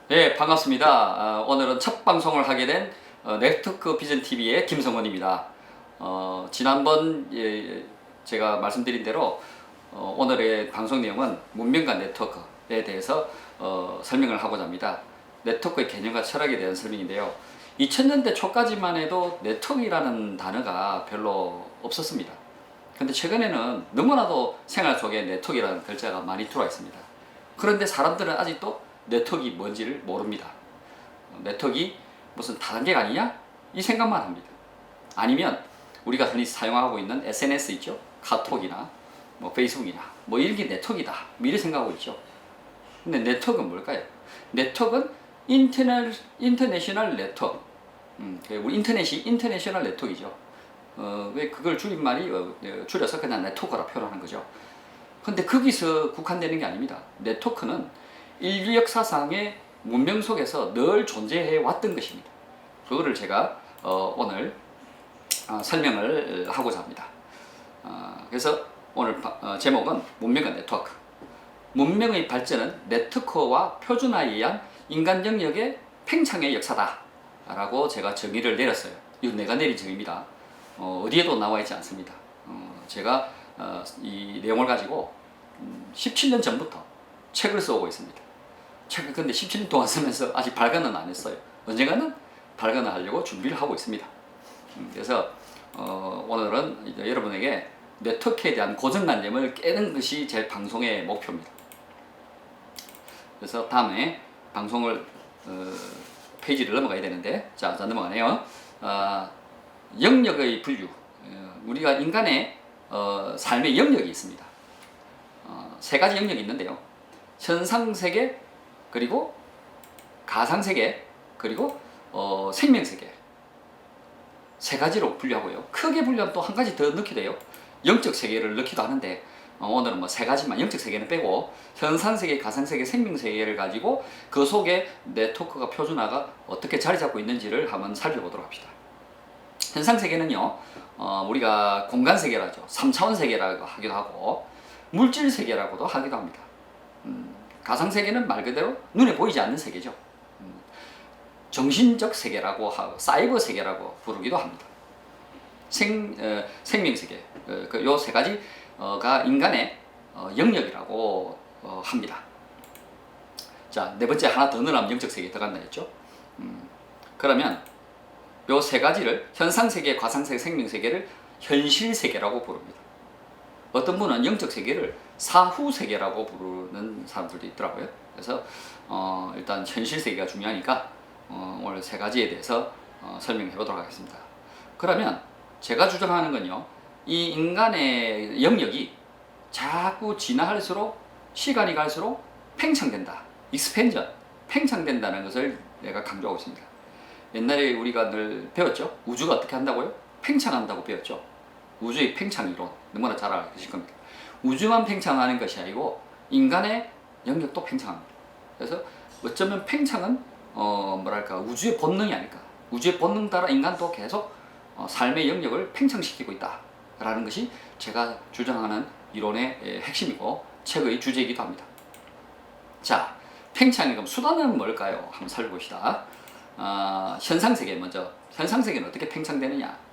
네, 반갑습니다. 오늘은 첫 방송을 하게 된 네트워크 비전 TV의 김성원입니다. 지난번 제가 말씀드린 대로 오늘의 방송 내용은 문명과 네트워크에 대해서 설명을 하고자 합니다. 네트워크의 개념과 철학에 대한 설명인데요. 2000년대 초까지만 해도 네트워크라는 단어가 별로 없었습니다. 근데 최근에는 너무나도 생활 속에 네트워크라는 글자가 많이 들어와 있습니다. 그런데 사람들은 아직도 네트워크가 뭔지를 모릅니다. 네트워크가 무슨 다단계가 아니냐? 이 생각만 합니다. 아니면 우리가 흔히 사용하고 있는 SNS 있죠? 카톡이나 뭐 페이스북이나 뭐 이런 게 네트워크다. 뭐 이렇게 생각하고 있죠. 근데 네트워크는 뭘까요? 네트워크는 인터내셔널 네트워크. 우리 인터넷이 인터내셔널 네트워크이죠. 왜 그걸 줄임말이 줄여서 그냥 네트워크라 표현하는 거죠. 근데 거기서 국한되는 게 아닙니다. 네트워크는 인류 역사상의 문명 속에서 늘 존재해 왔던 것입니다. 그거를 제가 오늘 설명을 하고자 합니다. 그래서 오늘 제목은 문명과 네트워크. 문명의 발전은 네트워크와 표준화에 의한 인간 영역의 팽창의 역사다 라고 제가 정의를 내렸어요. 이거 내가 내린 정의입니다. 어디에도 나와 있지 않습니다. 제가 이 내용을 가지고 17년 전부터 책을 써오고 있습니다. 책을 근데 17년 동안 쓰면서 아직 발간은 안 했어요. 언젠가는 발간을 하려고 준비를 하고 있습니다. 그래서 오늘은 여러분에게 네트워크에 대한 고정관념을 깨는 것이 제 방송의 목표입니다. 그래서 다음에 방송을 페이지를 넘어가야 되는데 자 넘어가네요. 영역의 분류. 우리가 인간의 삶의 영역이 있습니다. 세 가지 영역이 있는데요. 현상세계, 그리고 가상세계, 그리고 생명세계. 세 가지로 분류하고요. 크게 분류하면 또 한 가지 더 넣게 돼요. 영적 세계를 넣기도 하는데 오늘은 뭐 세 가지만, 영적 세계는 빼고 현상세계, 가상세계, 생명세계를 가지고 그 속에 네트워크가 표준화가 어떻게 자리 잡고 있는지를 한번 살펴보도록 합시다. 현상세계는요, 우리가 공간세계라죠. 3차원 세계라고 하기도 하고 물질세계라고도 하기도 합니다. 가상세계는 말 그대로 눈에 보이지 않는 세계죠. 정신적 세계라고 하고 사이버 세계라고 부르기도 합니다. 생명세계, 요 세 가지가 인간의 영역이라고 합니다. 자, 네 번째 하나 더 넣으면 영적 세계 들어간다 했죠. 그러면 요 세 가지를 현상세계, 가상세계, 생명세계를 현실세계라고 부릅니다. 어떤 분은 영적 세계를 사후세계라고 부르는 사람들도 있더라고요. 그래서 일단 현실세계가 중요하니까 오늘 세 가지에 대해서 설명해 보도록 하겠습니다. 그러면 제가 주장하는 건요, 이 인간의 영역이 자꾸 지나갈수록, 시간이 갈수록 팽창된다. 익스펜전, 팽창된다는 것을 내가 강조하고 있습니다. 옛날에 우리가 늘 배웠죠. 우주가 어떻게 한다고요? 팽창한다고 배웠죠. 우주의 팽창 이론 너무나 잘 알으실 겁니다. 우주만 팽창하는 것이 아니고 인간의 영역도 팽창합니다. 그래서 어쩌면 팽창은 우주의 본능이 아닐까. 우주의 본능 따라 인간도 계속 삶의 영역을 팽창시키고 있다라는 것이 제가 주장하는 이론의 핵심이고 책의 주제이기도 합니다. 자, 팽창의 그럼 수단은 뭘까요? 한번 살펴봅시다. 현상세계 먼저. 현상세계는 어떻게 팽창되느냐?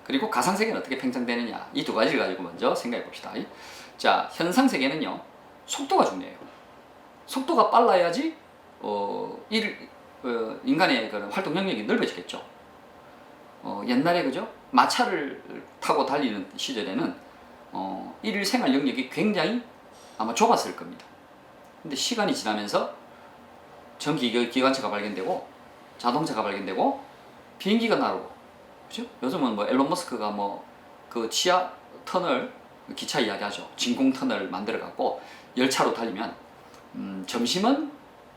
그리고 가상세계는 어떻게 팽창되느냐, 이 두 가지를 가지고 먼저 생각해 봅시다. 자, 현상세계는요, 속도가 중요해요. 속도가 빨라야지 인간의 그런 활동 영역이 넓어지겠죠. 옛날에 그죠? 마차를 타고 달리는 시절에는 일일 생활 영역이 굉장히 아마 좁았을 겁니다. 근데 시간이 지나면서 전기기관차가 발견되고 자동차가 발견되고 비행기가 나오고, 그죠? 요즘은 뭐 앨런 머스크가 뭐 그 지하 터널, 기차 이야기하죠. 진공 터널 만들어 갖고 열차로 달리면 점심은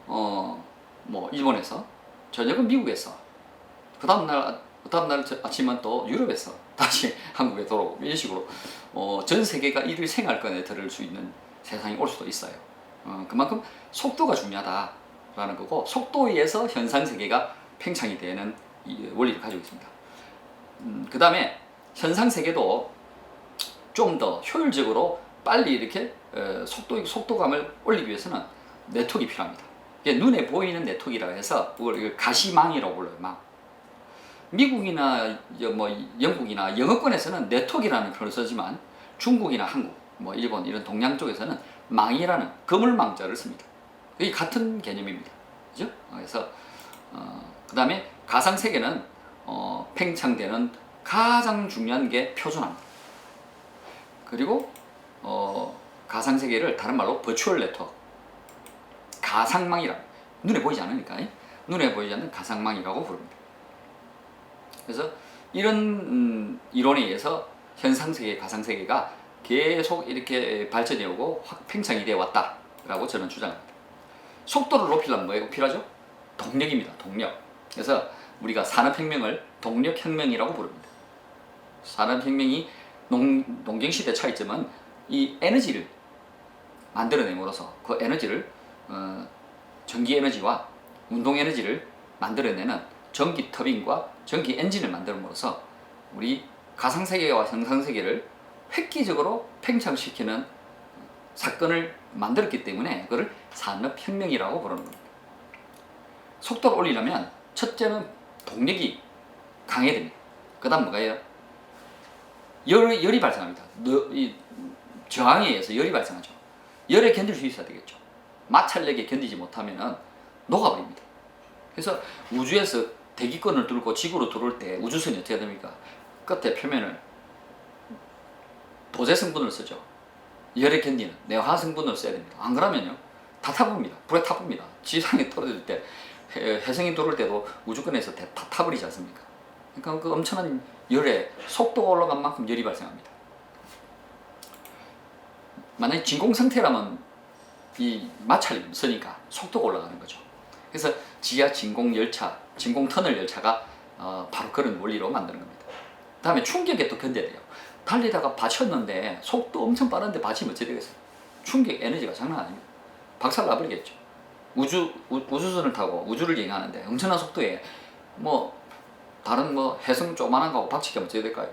뭐 일본에서, 저녁은 미국에서, 그 다음날 아침은 또 유럽에서 다시 한국에 돌아오고, 이런 식으로 전 세계가 일일 생활권에 들을 수 있는 세상이 올 수도 있어요. 그만큼 속도가 중요하다라는 거고, 속도에 의해서 현상세계가 팽창이 되는 이 원리를 가지고 있습니다. 그 다음에 현상세계도 좀 더 효율적으로 빨리 이렇게 속도감을 올리기 위해서는 네트워크가 필요합니다. 이게 눈에 보이는 네트워크라고 해서 그걸 가시망이라고 불러요. 망. 미국이나 뭐 영국이나 영어권에서는 네트워크라는 표현을 쓰지만 중국이나 한국, 뭐 일본 이런 동양 쪽에서는 망이라는 그물망자를 씁니다. 이게 같은 개념입니다. 그죠? 그래서 그 다음에 가상세계는 팽창되는 가장 중요한 게 표준화입니다. 그리고 가상세계를 다른 말로 버추얼 네트워크, 가상망이라, 눈에 보이지 않으니까 눈에 보이지 않는 가상망이라고 부릅니다. 그래서 이런 이론에 의해서 현상세계, 가상세계가 계속 이렇게 발전해 오고 확 팽창이 되어 왔다라고 저는 주장합니다. 속도를 높이려면 뭐가 필요하죠? 동력입니다. 동력. 그래서 우리가 산업혁명을 동력혁명이라고 부릅니다. 산업혁명이 농경시대 차이점은 이 에너지를 만들어냄으로써 그 에너지를 전기에너지와 운동에너지를 만들어내는 전기 터빈과 전기 엔진을 만들므로써 우리 가상세계와 현상세계를 획기적으로 팽창시키는 사건을 만들었기 때문에 그걸 산업혁명이라고 부르는 겁니다. 속도를 올리려면 첫째는 동력이 강해야 됩니다. 그 다음 뭐가요? 열이 발생합니다. 이 저항에 의해서 열이 발생하죠. 열에 견딜 수 있어야 되겠죠. 마찰력에 견디지 못하면 녹아버립니다. 그래서 우주에서 대기권을 뚫고 지구로 들어올 때 우주선이 어떻게 됩니까? 끝에 표면을 도제 성분을 쓰죠. 열에 견디는 내화 성분을 써야 됩니다. 안 그러면요 다 타봅니다. 불에 타봅니다. 지상에 떨어질 때 해성이 들어올 때도 우주권에서 다 타버리지 않습니까? 그러니까 그 엄청난 열에 속도가 올라간 만큼 열이 발생합니다. 만약에 진공 상태라면 이 마찰이 없으니까 속도가 올라가는 거죠. 그래서 지하 진공 열차, 진공 터널 열차가 바로 그런 원리로 만드는 겁니다. 다음에 충격에 또 견뎌야 돼요. 달리다가 받쳤는데 속도 엄청 빠른데 받치면 어떻게 되겠어요? 충격 에너지가 장난 아닙니다. 박살 나버리겠죠. 우주선을 타고 우주를 여행하는데 엄청난 속도에 뭐 다른 뭐 해성 조그만한 거하고 박치게 하면 어떻게 될까요?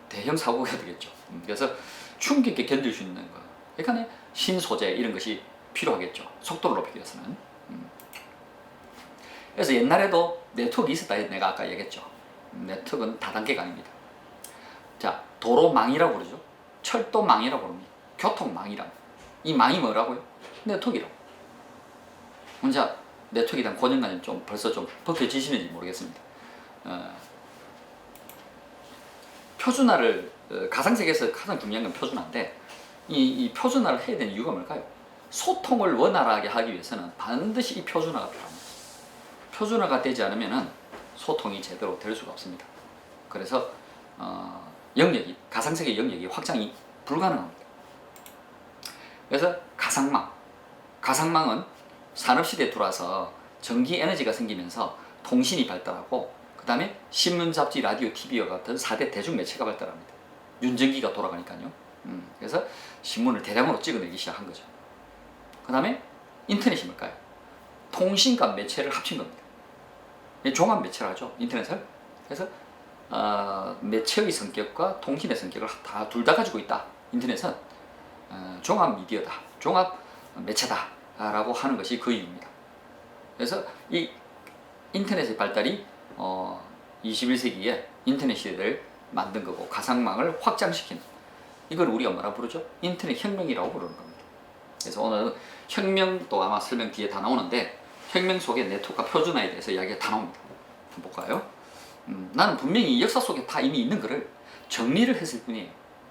대형 사고가 되겠죠. 그래서 충격에 견딜 수 있는 거. 그러니까 신소재 이런 것이 필요하겠죠. 속도를 높이기 위해서는. 그래서 옛날에도 네트워크 있었다 내가 아까 얘기했죠. 네트워크는 다단계가 아닙니다. 자, 도로망이라고 그러죠. 철도망이라고 부릅니다. 교통망이라고. 이 망이 뭐라고요? 네트워크라고. 혼자 네트워크에 대한 고정관념 좀 벌써 좀 벗겨지시는지 모르겠습니다. 표준화를 가상세계에서 가장 중요한 건 표준화인데 이 표준화를 해야 되는 이유가 뭘까요? 소통을 원활하게 하기 위해서는 반드시 이 표준화가 필요합니다. 표준화가 되지 않으면 소통이 제대로 될 수가 없습니다. 그래서 영역이 가상세계 영역이 확장이 불가능합니다. 그래서 가상망은 산업시대에 들어와서 전기 에너지가 생기면서 통신이 발달하고 그 다음에 신문, 잡지, 라디오, TV와 같은 4대 대중매체가 발달합니다. 윤전기가 돌아가니까요. 그래서 신문을 대량으로 찍어내기 시작한 거죠. 그 다음에 인터넷이 뭘까요? 통신과 매체를 합친 겁니다. 종합 매체를 하죠. 인터넷을. 그래서 매체의 성격과 통신의 성격을 둘 다 가지고 있다. 인터넷은 종합 미디어다. 종합 매체다. 라고 하는 것이 그 이유입니다. 그래서 이 인터넷의 발달이 21세기에 인터넷 시대를 만든 거고 가상망을 확장시키는 이걸 우리가 뭐라 부르죠? 인터넷 혁명이라고 부르는 겁니다. 그래서 오늘 혁명도 아마 설명 뒤에 다 나오는데 혁명 속에 네트워크와 표준화에 대해서 이야기가 다 나옵니다. 한번 볼까요? 나는 분명히 역사 속에 다 이미 있는 거를 정리를 했을 뿐이에요.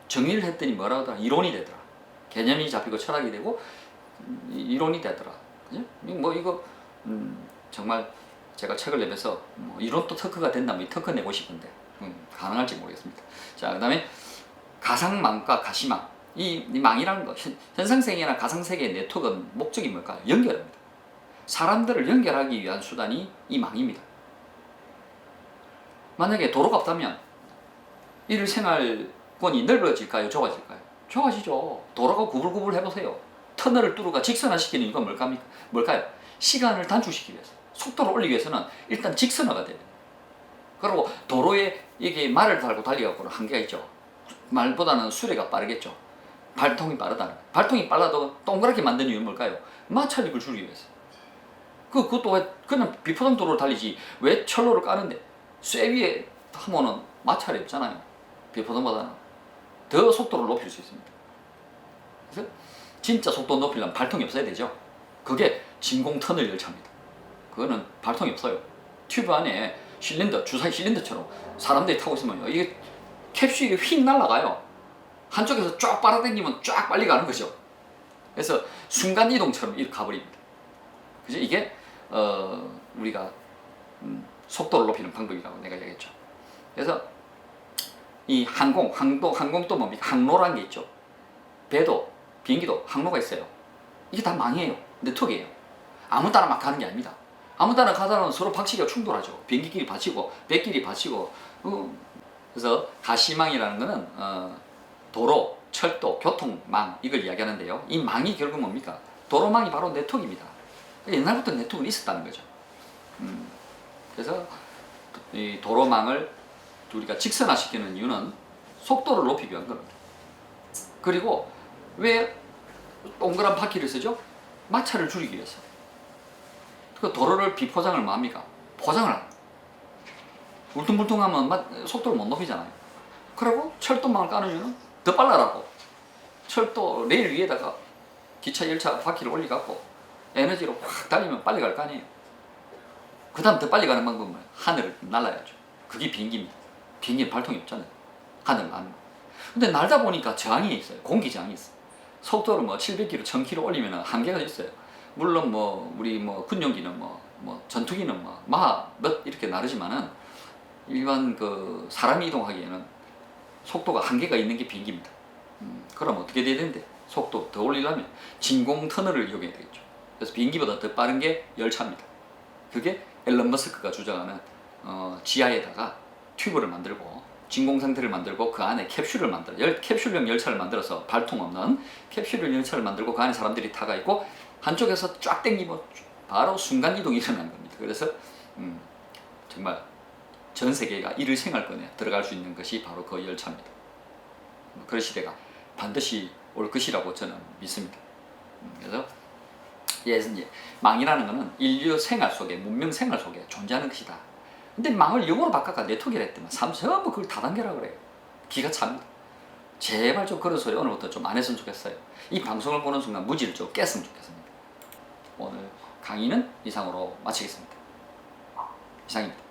정리를 했더니 뭐라 하더라? 이론이 되더라. 개념이 잡히고 철학이 되고 이론이 되더라. 그죠? 뭐 이거 정말 제가 책을 내면서 뭐 이론도 특허가 된다면 이 특허 내고 싶은데 가능할지 모르겠습니다. 자, 그 다음에 가상망과 가시망. 이 망이라는 거, 현상세계나 가상세계의 네트워크는 목적이 뭘까요? 연결합니다. 사람들을 연결하기 위한 수단이 이 망입니다. 만약에 도로가 없다면 일생활권이 넓어질까요? 좁아질까요? 좁아지죠. 도로가 구불구불 해보세요. 터널을 뚫어가 직선화시키는 이유가 뭘까요? 시간을 단축시키기 위해서. 속도를 올리기 위해서는 일단 직선화가 돼요. 그리고 도로에 이게 말을 달고 달리가고는 한계가 있죠. 말보다는 수레가 빠르겠죠. 발통이 빠르다는 거예요. 발통이 빨라도 동그랗게 만드는 이유는 뭘까요? 마찰력을 줄이기 위해서. 그것도 왜 그냥 비포장 도로를 달리지 왜 철로를 까는데 쇠 위에 하면은 마찰이 없잖아요. 비포장보다는 더 속도를 높일 수 있습니다. 그래서 진짜 속도 높이려면 발통이 없어야 되죠. 그게 진공 터널 열차입니다. 그거는 발통이 없어요. 튜브 안에 실린더, 주사위 실린더처럼 사람들이 타고 있으면요, 이게 캡슐이 휙 날아가요. 한쪽에서 쫙 빨아당기면 쫙 빨리 가는 거죠. 그래서 순간 이동처럼 이렇게 가버립니다. 그죠? 이게 우리가 속도를 높이는 방법이라고 내가 얘기했죠. 그래서 이 항공도 뭡니까? 항로라는 게 있죠. 배도, 비행기도 항로가 있어요. 이게 다 망해요. 네트워크예요. 아무 따나 막 가는 게 아닙니다. 아무 따나 가다는 서로 박치기가 충돌하죠. 비행기끼리 받치고 배끼리 받치고. 그래서 가시망이라는 거는 도로, 철도, 교통망 이걸 이야기하는데요. 이 망이 결국 뭡니까? 도로망이 바로 네트워크입니다. 옛날부터 네트워크는 있었다는 거죠. 그래서 이 도로망을 우리가 직선화시키는 이유는 속도를 높이기 위한 겁니다. 그리고 왜 동그란 바퀴를 쓰죠? 마찰을 줄이기 위해서. 그 도로를 비포장을 뭐 합니까? 포장을 합니다. 울퉁불퉁하면 속도를 못 높이잖아요. 그리고 철도망을 까는 이유는 더 빨라라고. 철도 레일 위에다가 기차 열차 바퀴를 올려갖고 에너지로 확 달리면 빨리 갈 거 아니에요. 그 다음 더 빨리 가는 방법은 하늘을 날아야죠. 그게 비행기입니다. 비행기는 발통이 없잖아요. 하늘을 나는 거. 근데 날다 보니까 저항이 있어요. 공기 저항이 있어요. 속도를 뭐 700km, 1000km 올리면 한계가 있어요. 물론 뭐 우리 뭐 군용기는 뭐 전투기는 뭐 마하 몇 이렇게 나르지만은 일반 그 사람이 이동하기에는 속도가 한계가 있는 게 비행기입니다. 그럼 어떻게 돼야 되는데? 속도 더 올리려면 진공 터널을 이용해야 되겠죠. 그래서 비행기보다 더 빠른 게 열차입니다. 그게 앨런 머스크가 주장하는 지하에다가 튜브를 만들고 진공 상태를 만들고 그 안에 캡슐을 만들어 캡슐형 열차를 만들어서 발통 없는 캡슐형 열차를 만들고 그 안에 사람들이 타가 있고 한쪽에서 쫙 당기면 바로 순간 이동이 일어나는 겁니다. 그래서 정말 전 세계가 이를 생활권에 들어갈 수 있는 것이 바로 그 열차입니다. 그런 시대가 반드시 올 것이라고 저는 믿습니다. 그래서 이제 망이라는 것은 인류 생활 속에, 문명 생활 속에 존재하는 것이다. 근데 망을 영어로 바꿔가 네트워크라 했더만 전부 그걸 다단계라 그래요. 기가 찹니다. 제발 좀 그런 소리 오늘부터 좀 안 했으면 좋겠어요. 이 방송을 보는 순간 무지를 좀 깼으면 좋겠습니다. 오늘 강의는 이상으로 마치겠습니다. 이상입니다.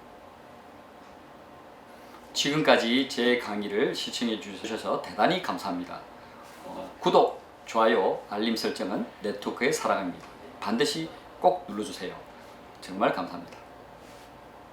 지금까지 제 강의를 시청해 주셔서 대단히 감사합니다. 구독, 좋아요, 알림 설정은 네트워크의 사랑입니다. 반드시 꼭 눌러주세요. 정말 감사합니다.